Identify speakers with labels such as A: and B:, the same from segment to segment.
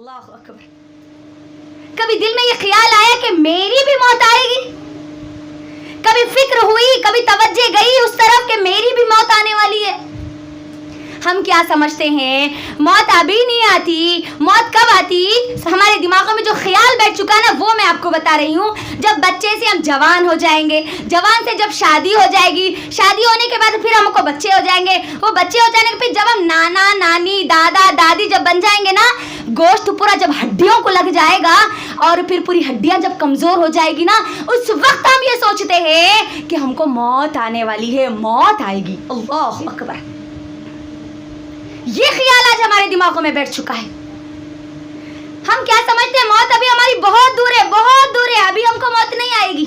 A: अल्लाह अकबर। कभी दिल में ये ख्याल आया कि मेरी भी मौत आएगी? कभी फिक्र हुई, कभी तवज्जो गई उस तरफ कि मेरी भी मौत आने वाली है? हम क्या समझते हैं मौत अभी नहीं आती, मौत कब आती? हमारे दिमागों में जो ख्याल बैठ चुका ना वो मैं आपको बता रही हूँ। जब बच्चे से हम जवान हो जाएंगे, जवान से जब शादी हो जाएगी, शादी होने के बाद फिर हमको बच्चे हो जाएंगे, वो बच्चे हो जाने के फिर जब हम नाना नानी दादा दादी जब बन जाएंगे ना, गोश्त पूरा जब हड्डियों को लग जाएगा और फिर पूरी हड्डियां जब कमजोर हो जाएगी ना, उस वक्त हम ये सोचते हैं कि हमको मौत आने वाली है, मौत आएगी। अल्लाह अकबर। ये ख्याल आज हमारे दिमागों में बैठ चुका है। हम क्या समझते हैं मौत अभी हमारी बहुत दूर है, बहुत दूर है, अभी हमको मौत नहीं आएगी।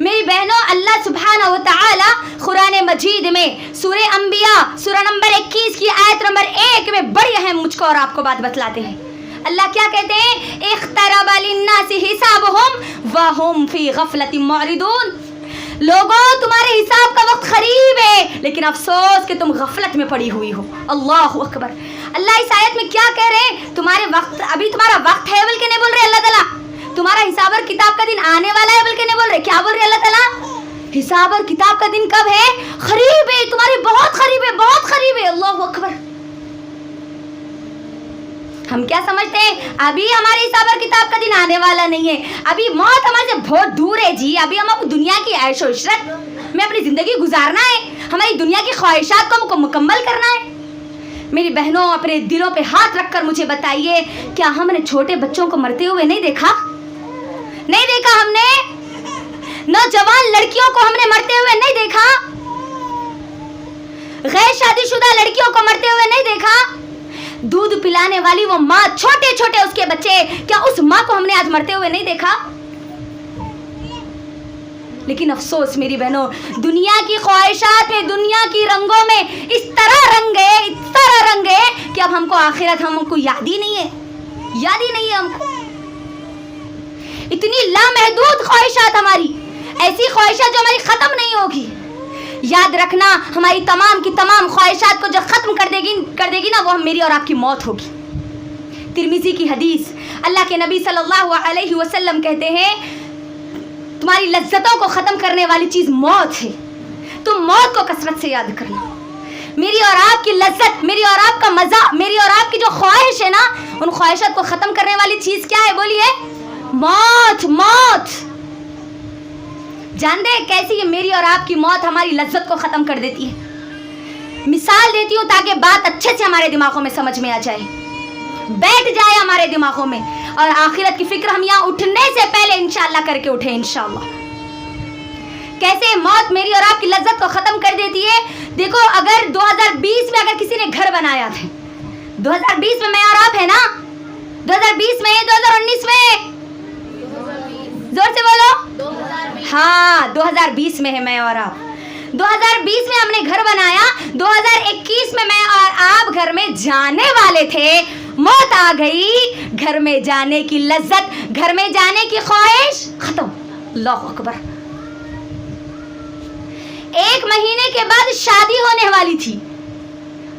A: मेरी बहनों, अल्लाह सुब्हानहू व तआला कुरान मजीद में सूरे अंबिया सूरा नंबर 21 की आयत नंबर 1 में बड़ी अहम मुझको और आपको बात बतलाते हैं। अल्लाह क्या कहते हैं? इख्तरबा लिन्नासि हिसाबुहुम व हुम फी गफलतिन मुअरिदून। लोगों, तुम्हारे हिसाब का वक्त करीब है, लेकिन अफसोस कि तुम गफलत में पड़ी हुई हो। अल्लाह अकबर। अल्लाह इस आयत में क्या कह रहे हैं? तुम्हारे वक्त, अभी तुम्हारा वक्त है बल्कि नहीं बोल रहे अल्लाह ताला। तुम्हारा हिसाब और किताब का दिन आने वाला है बल्कि नहीं बोल रहे। क्या बोल रहे अल्लाह ताला? हिसाब और किताब का दिन कब है? करीब है, तुम्हारे बहुत करीब है, बहुत करीब है। अल्लाह अकबर। हम क्या समझते हैं अभी हमारे हिसाब और किताब का दिन आने वाला नहीं है, अभी मौत हमारे से बहुत दूर है जी। अभी हम दुनिया की ऐशो इशरत में अपनी जिंदगी गुजारना है, हमारी दुनिया की ख्वाहिशात को मुकम्मल करना है। मेरी बहनों, अपने दिलों पे हाथ रखकर मुझे बताइए, क्या हमने छोटे बच्चों को मरते हुए नहीं देखा? नहीं देखा हमने? नौजवान लड़कियों को हमने मरते हुए नहीं देखा? गैर शादीशुदा लड़कियों को मरते हुए नहीं देखा? दूध पिलाने वाली वो माँ, छोटे छोटे उसके बच्चे, क्या उस माँ को हमने आज मरते हुए नहीं देखा? लेकिन अफसोस मेरी बहनों, दुनिया की ख्वाहिशात में, दुनिया की रंगों में इस तरह रंग गए, इस तरह रंग गए कि अब हमको आखिरत हमको याद ही नहीं है, याद ही नहीं है हमको। इतनी लामहदूद ख्वाहिशात हमारी, ऐसी ख्वाहिशात जो हमारी खत्म नहीं होगी। याद रखना, हमारी तमाम की तमाम ख्वाहिशात को जो ख़त्म कर देगी ना, वो मेरी और आपकी मौत होगी। तिरमिज़ी की हदीस, अल्लाह के नबी सल्लल्लाहु अलैहि वसल्लम कहते हैं, तुम्हारी लज्जतों को ख़त्म करने वाली चीज़ मौत है। तुम मौत को कसरत से याद करना। मेरी और आपकी लज्जत, मेरी और आपका मज़ा, मेरी और आपकी जो ख्वाहिश है ना, उन ख्वाहिशात को ख़त्म करने वाली चीज़ क्या है? बोलिए, मौत। मौत जान दे कैसी ये मेरी और आपकी मौत हमारी लज्जत को ख़त्म कर देती है। मिसाल देती हूँ ताकि बात अच्छे से हमारे दिमागों में समझ में आ जाए, बैठ जाए हमारे दिमागों में, और आखिरत की फिक्र हम यहाँ उठने से पहले इंशाअल्लाह करके उठे। इंशाअल्लाह कैसे मौत मेरी और आपकी लज्जत को ख़त्म कर देती है। देखो, अगर 2020 में अगर किसी ने घर बनाया था, 2020 में मैं और आप है ना, 2020 में, 2019 में, जोर से बोलो, हाँ 2020 में है मैं और आप। 2020 में हमने घर बनाया, 2021 में मैं और आप घर में जाने वाले थे, मौत आ गई। घर में जाने की लज्जत, घर में जाने की ख्वाहिश खत्म। अल्लाह अकबर। 1 महीने के बाद शादी होने वाली थी,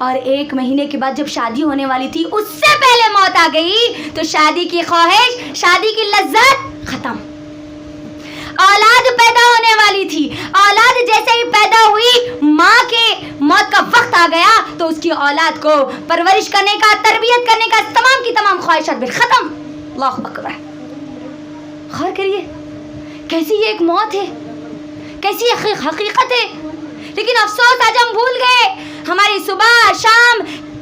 A: और 1 महीने के बाद जब शादी होने वाली थी उससे पहले मौत आ गई, तो शादी की ख्वाहिश, शादी की लज्जत खत्म। औलाद पैदा होने वाली थी, औलाद जैसे ही पैदा हुई, माँ के मौत का वक्त आ गया, तो उसकी औलाद को परवरिश करने का, तरबियत करने का तमाम की तमाम ख्वाहिशात भी खत्म। अल्लाह अकबर। गौर करिए, कैसी ये एक मौत है, कैसी ये हकीकत है। लेकिन अफसोस आज हम भूल गए। हमारी सुबह शाम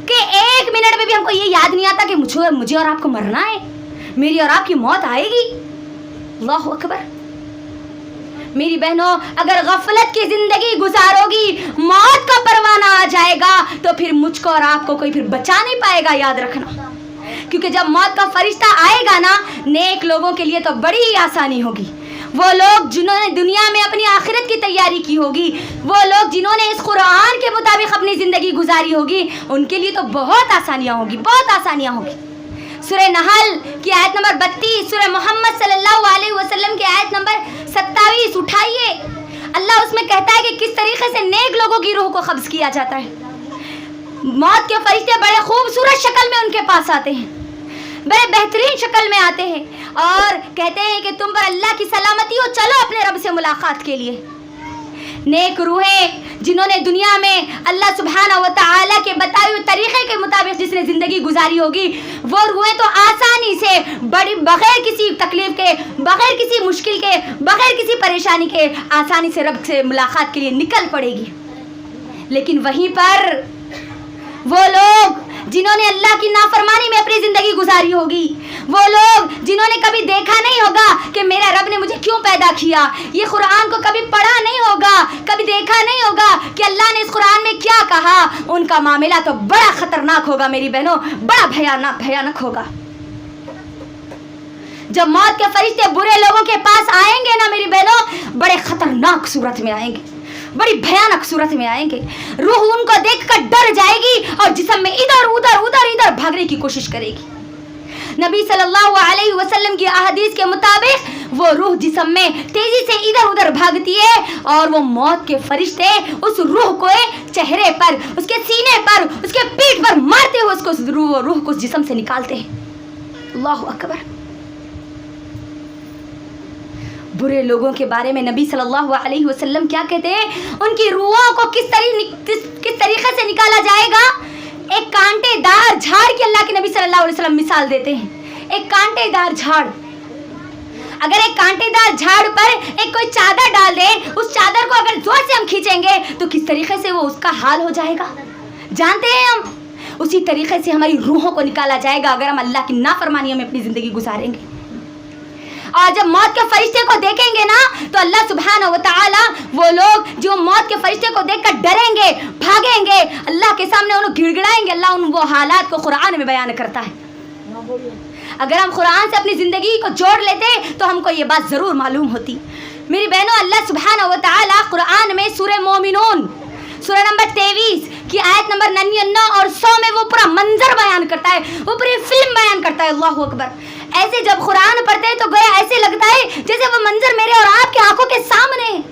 A: के 1 मिनट में भी हमको ये याद नहीं आता कि मुझे और आपको मरना है, मेरी और आपकी मौत आएगी। अल्लाह अकबर। मेरी बहनों, अगर गफलत की जिंदगी गुजारोगी, मौत का परवाना आ जाएगा, तो फिर मुझको और आपको कोई फिर बचा नहीं पाएगा। याद रखना, क्योंकि जब मौत का फरिश्ता आएगा ना, नेक लोगों के लिए तो बड़ी ही आसानी होगी। वो लोग जिन्होंने दुनिया में अपनी आखिरत की तैयारी की होगी, वो लोग जिन्होंने इस कुरान के मुताबिक अपनी ज़िंदगी गुजारी होगी, उनके लिए तो बहुत आसानियाँ होगी, बहुत आसानियाँ होगी। सूरह नहल की आयत नंबर 32, सूरह मोहम्मद सल्लल्लाहु अलैहि वसल्लम की आयत नंबर 27 उठाइए। अल्लाह उसमें कहता है कि किस तरीके से नेक लोगों की रूह को कब्ज किया जाता है। मौत के फरिश्ते बड़े खूबसूरत शक्ल में उनके पास आते हैं। बड़े बेहतरीन शक्ल में आते हैं और कहते हैं कि तुम पर अल्लाह की सलामती हो, चलो अपने रब से मुलाकात के लिए। नेक रूहें जिन्होंने दुनिया में अल्लाह सुब्हानहू व तआला के बताए हुए तरीक़े के मुताबिक जिसने ज़िंदगी गुजारी होगी, वो रूहें तो आसानी से बड़ी बग़ैर किसी तकलीफ़ के, बग़ैर किसी मुश्किल के, बग़ैर किसी परेशानी के आसानी से रब से मुलाकात के लिए निकल पड़ेगी। लेकिन वहीं पर वो लोग जिन्होंने अल्लाह की नाफरमानी में अपनी ज़िंदगी गुजारी होगी, वो लोग जिन्होंने कभी देखा नहीं होगा कि मेरा रब ने मुझे क्यों पैदा किया, ये कुरान को कभी पढ़ा नहीं होगा, कभी देखा नहीं होगा कि अल्लाह ने इस कुरान में क्या कहा, उनका मामला तो बड़ा ख़तरनाक होगा मेरी बहनों, बड़ा भयानक होगा। जब मौत के फरिश्ते बुरे लोगों के पास आएंगे ना मेरी बहनों, बड़े ख़तरनाक सूरत में आएंगे, बड़ी भयानक सूरत में आएंगे। रूह उनको देखकर डर जाएगी और जिस्म में इधर उधर भागने की कोशिश करेगी। नबी सल्लल्लाहु अलैहि वसल्लम की अहदीस के मुताबिक वो रूह जिस्म में तेजी से इधर उधर भागती है और वो मौत के फरिश्ते उस रूह को चेहरे पर, उसके सीने पर, उसके पीठ पर मारते हुए उसको रूह को जिस्म से निकालते हैं। अल्लाहु अकबर। बुरे लोगों के बारे में नबी सल्लल्लाहु अलैहि वसल्लम क्या कहते हैं, उनकी रूहों को किस तरीके से निकाला जाएगा। एक कांटेदार झाड़ की अल्लाह के नबी सल्लल्लाहु अलैहि वसल्लम मिसाल देते हैं। एक कांटेदार झाड़, अगर एक कांटेदार झाड़ पर एक कोई चादर डाल दे, उस चादर को अगर जोर से हम खींचेंगे तो किस तरीके से वो उसका हाल हो जाएगा जानते हैं हम। उसी तरीके से हमारी रूहों को निकाला जाएगा अगर हम अल्लाह की नाफरमानियों में अपनी ज़िंदगी गुजारेंगे। और जब मौत के फरिश्ते को देखेंगे ना तो अल्लाह सुब्हानहू व तआला, वो लोग जो मौत के फरिश्ते को देखकर डरेंगे, भागेंगे, अल्लाह के सामने उन्हें गिड़गिड़ाएंगे। अल्लाह उन वो हालात को कुरान में बयान करता है। अगर हम कुरान से अपनी ज़िंदगी को जोड़ लेते तो हमको ये बात ज़रूर मालूम होती। मेरी बहनों, अल्लाह सुब्हानहू व तआला कुरान में सूरह मोमिनून सूरह नंबर 23 की आयत नंबर 99 और 100 में वो पूरा मंजर बयान करता है, वो पूरी फिल्म बयान करता है। अल्लाहु अकबर। ऐसे जब कुरान पढ़ते हैं तो गोया ऐसे लगता है जैसे वो मंजर मेरे और आपकी आंखों के सामने है।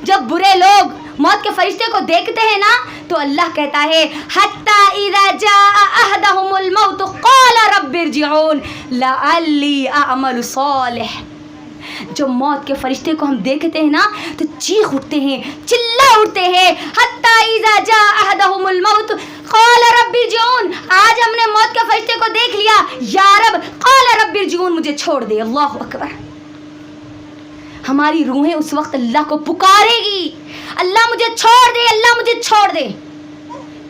A: जब बुरे लोग मौत के फरिश्ते को देखते हैं ना तो अल्लाह कहता है, हत्ता इज़ा जाअ अहदहुमुल मौत क़ाला रब्बिरजिऊन लअल्ली अअमलु सालिह। जब मौत के फरिश्ते को हम देखते हैं ना तो चीख उठते हैं, चिल्ला उठते हैं, हत्ता इज़ा जाअ अहदहुमुल मौत क़ाला रब्बिरजिऊन। आज हमने मौत के फरिश्ते को देख लिया, या रब क़ाला रब्बिरजिऊन, मुझे छोड़ दे। अल्लाहु अकबर। हमारी रूहें उस वक्त अल्लाह को पुकारेगी, अल्लाह मुझे छोड़ दे, अल्लाह मुझे छोड़ दे।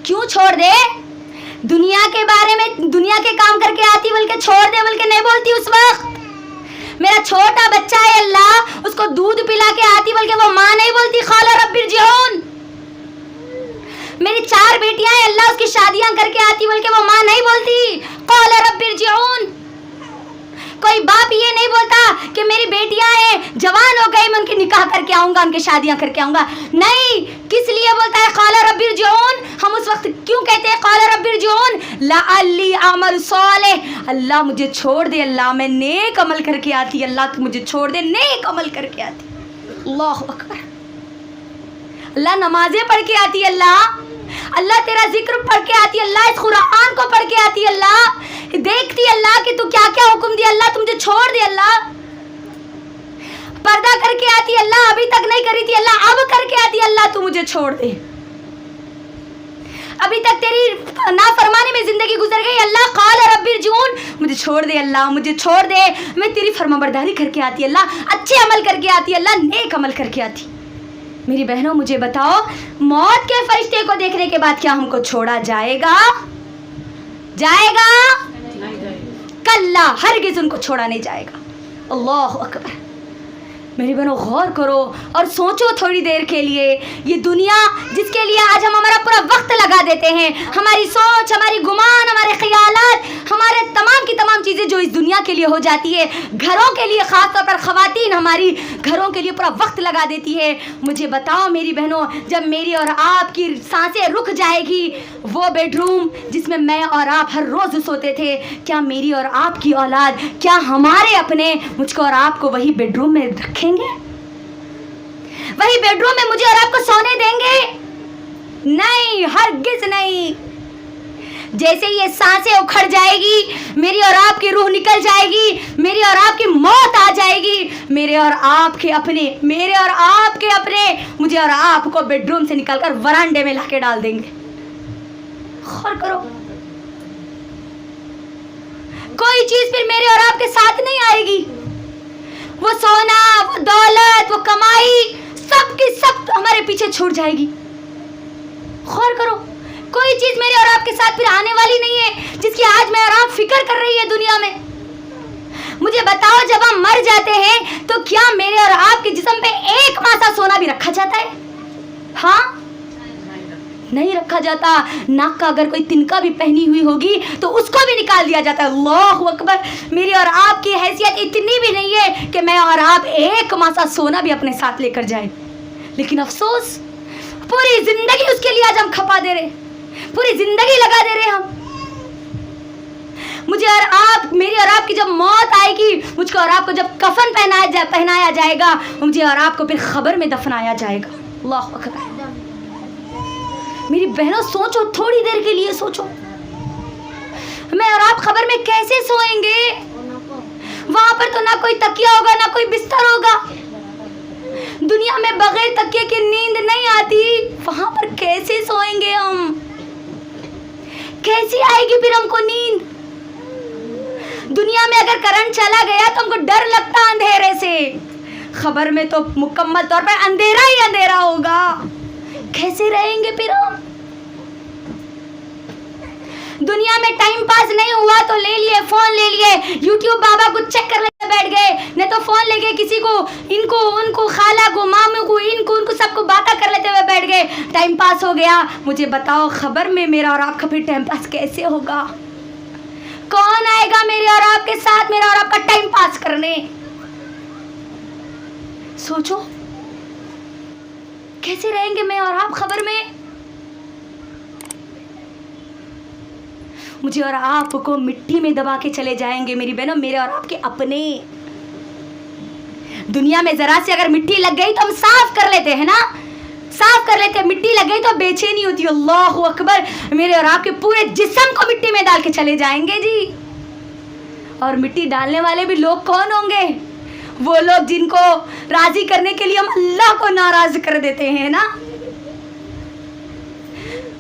A: क्यों छोड़ दे? दुनिया के बारे में, दुनिया के काम करके आती बल्कि छोड़ दे बल्कि नहीं बोलती उस वक्त। मेरा छोटा बच्चा है अल्लाह, उसको दूध पिला के आती बल्कि वो माँ नहीं बोलती क़ाला रब्बिरजिऊन। मेरी 4 बेटियां हैं अल्लाह, उसकी शादियां करके आती बल्कि वो माँ नहीं बोलती क़ाला रब्बिरजिऊन। कोई बाप ये नहीं बोलता कि मेरी बेटियां हैं, जवान हो गई, मैं उनकी निकाह करके आऊँगा, उनकी शादियां करके आऊँगा। नहीं, किस लिए बोलता है क़ाला रब्बिरजिऊन? हम उस वक्त क्यों कहते हैं क़ाला रब्बिरजिऊन? लअल्ली अअमलु सालिह, अल्लाह मुझे छोड़ दे, अल्लाह मैं नेक अमल करके आती, अल्लाह तू मुझे छोड़ दे, नेक अमल करके आती। अल्लाहु अकबर। अल्लाह नमाजें पढ़ के आती, अल्लाह तेरा जिक्र पढ़ के आती, अल्लाह इस कुरान को पढ़ के आती, अल्लाह देखती अल्लाह कि तू क्या क्या हुक्म दिया, अल्लाह तू मुझे छोड़ दे। अल्लाह पर्दा करके आती, अल्लाह अभी तक नहीं करी थी, अल्लाह अब करके आती, अल्लाह तू मुझे छोड़ दे। अभी तक तेरी नाफरमानी में जिंदगी गुजर गई, अल्लाह क़ाला रब्बिरजिऊन, मुझे छोड़ दे, अल्लाह मुझे छोड़ दे। मैं तेरी फरमाबरदारी करके आती, अल्लाह अच्छे अमल करके आती, अल्लाह नेक अमल करके आती। मेरी बहनों, मुझे बताओ, मौत के फरिश्ते को देखने के बाद क्या हमको छोड़ा जाएगा? कल्ला, हरगिज़ उनको छोड़ा नहीं जाएगा। अल्लाहु अकबर। मेरी बहनों, गौर करो और सोचो थोड़ी देर के लिए। ये दुनिया जिसके लिए आज हम हमारा पूरा वक्त लगा देते हैं, हमारी सोच, हमारी गुमान, हमारे ख्यालात, हमारे तमाम की तमाम चीज़ें जो इस दुनिया के लिए हो जाती है, घरों के लिए, ख़ास तौर पर ख़वातीन हमारी घरों के लिए पूरा वक्त लगा देती है। मुझे बताओ मेरी बहनों, जब मेरी और आपकी सांसें रुक जाएगी, वो बेडरूम जिसमें मैं और आप हर रोज़ सोते थे, क्या मेरी और आपकी औलाद, क्या हमारे अपने मुझको और आपको वही बेडरूम में रखेंगे? वही बेडरूम में मुझे और आपको सोने देंगे? नहीं, हरगिज़ नहीं। जैसे ये सांसें उखड़ जाएगी, मेरी और आपकी रूह निकल जाएगी, मेरी और आपकी मौत आ जाएगी, मेरे और आपके अपने मुझे और आपको बेडरूम से निकालकर वरांडे में लाके डाल देंगे। गौर करो, कोई चीज फिर मेरे और आपके साथ नहीं आएगी। वो सोना, वो दौलत, वो कमाई, सब की सब हमारे पीछे छूट जाएगी। गौर करो, कोई चीज मेरे और आपके साथ फिर आने वाली नहीं है जिसकी आज मैं और आप फिक्र कर रही है दुनिया में। मुझे बताओ, जब हम मर जाते हैं तो क्या मेरे और आपके जिस्म पे एक मासा सोना भी रखा जाता है? हाँ, नहीं रखा जाता। नाक का अगर कोई तिनका भी पहनी हुई होगी तो उसको भी निकाल दिया जाता है। अल्लाहु अकबर। मेरी और आपकी हैसियत इतनी भी नहीं है कि मैं और आप एक मासा सोना भी अपने साथ लेकर जाए। लेकिन अफसोस, पूरी जिंदगी उसके लिए आज हम खपा दे रहे, पूरी जिंदगी लगा दे रहे हम। मुझे और आप, मेरी और आपकी जब मौत आएगी, मुझको और आपको जब कफन पहनाया जाएगा, मुझे और आपको फिर खबर में दफनाया जाएगा। अल्लाहु अकबर। मेरी बहनों, सोचो, थोड़ी देर के लिए सोचो, मैं और आप खबर में कैसे सोएंगे? वहां पर तो ना कोई तकिया होगा, ना कोई बिस्तर होगा। दुनिया में बगैर तकिए की नींद नहीं आती। वहां पर कैसे सोएंगे हम? कैसी आएगी फिर हमको नींद? दुनिया में अगर करंट चला गया तो हमको डर लगता अंधेरे से। खबर में तो मुकम्मल तौर पर अंधेरा ही अंधेरा होगा। कैसे रहेंगे फिर हम? दुनिया में टाइम पास नहीं हुआ तो ले लिए फोन, ले लिए यूट्यूब, बाबा को चेक कर लेते बैठ गए, नहीं तो फोन ले गए किसी को, इनको उनको, खाला को, मामू को, इनको उनको, सबको बातें कर लेते हुए बैठ गए, टाइम पास हो गया। मुझे बताओ, खबर में मेरा और आपका फिर टाइम पास कैसे होगा? कौन आएगा मेरे और आपके साथ मेरा और आपका टाइम पास करने? सोचो, कैसे रहेंगे मैं और आप खबर में? मुझे और आपको मिट्टी में दबा के चले जाएंगे मेरी बहनों, मेरे और आपके अपने। दुनिया में जरा से अगर मिट्टी लग गई तो हम साफ कर लेते हैं ना, साफ कर लेते हैं। मिट्टी लग गई तो बेचैनी होती है। अल्लाहु अकबर। मेरे और आपके पूरे जिस्म को मिट्टी में डाल के चले जाएंगे जी। और मिट्टी डालने वाले भी लोग कौन होंगे? वो लोग जिनको राजी करने के लिए हम अल्लाह को नाराज कर देते हैं ना।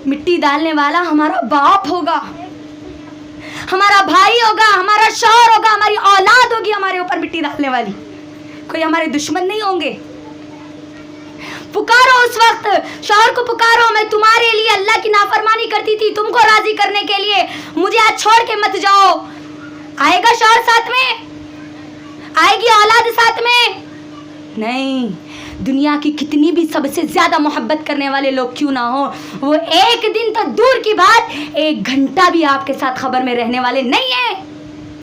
A: मिट्टी डालने वाला हमारा बाप होगा, हमारा भाई होगा, हमारा शौहर होगा, हमारी औलाद होगी हमारे ऊपर मिट्टी डालने वाली। कोई हमारे दुश्मन नहीं होंगे। पुकारो उस वक्त, शौहर को पुकारो, मैं तुम्हारे लिए अल्लाह की नाफरमानी करती थी, तुमको राजी करने के लिए, मुझे आज छोड़ के मत जाओ। आएगा शौहर साथ में? आएगी औलाद साथ में? नहीं। दुनिया की कितनी भी सबसे ज्यादा मोहब्बत करने वाले लोग क्यों ना हो, वो एक दिन तो दूर की बात, एक घंटा भी आपके साथ खबर में रहने वाले नहीं है।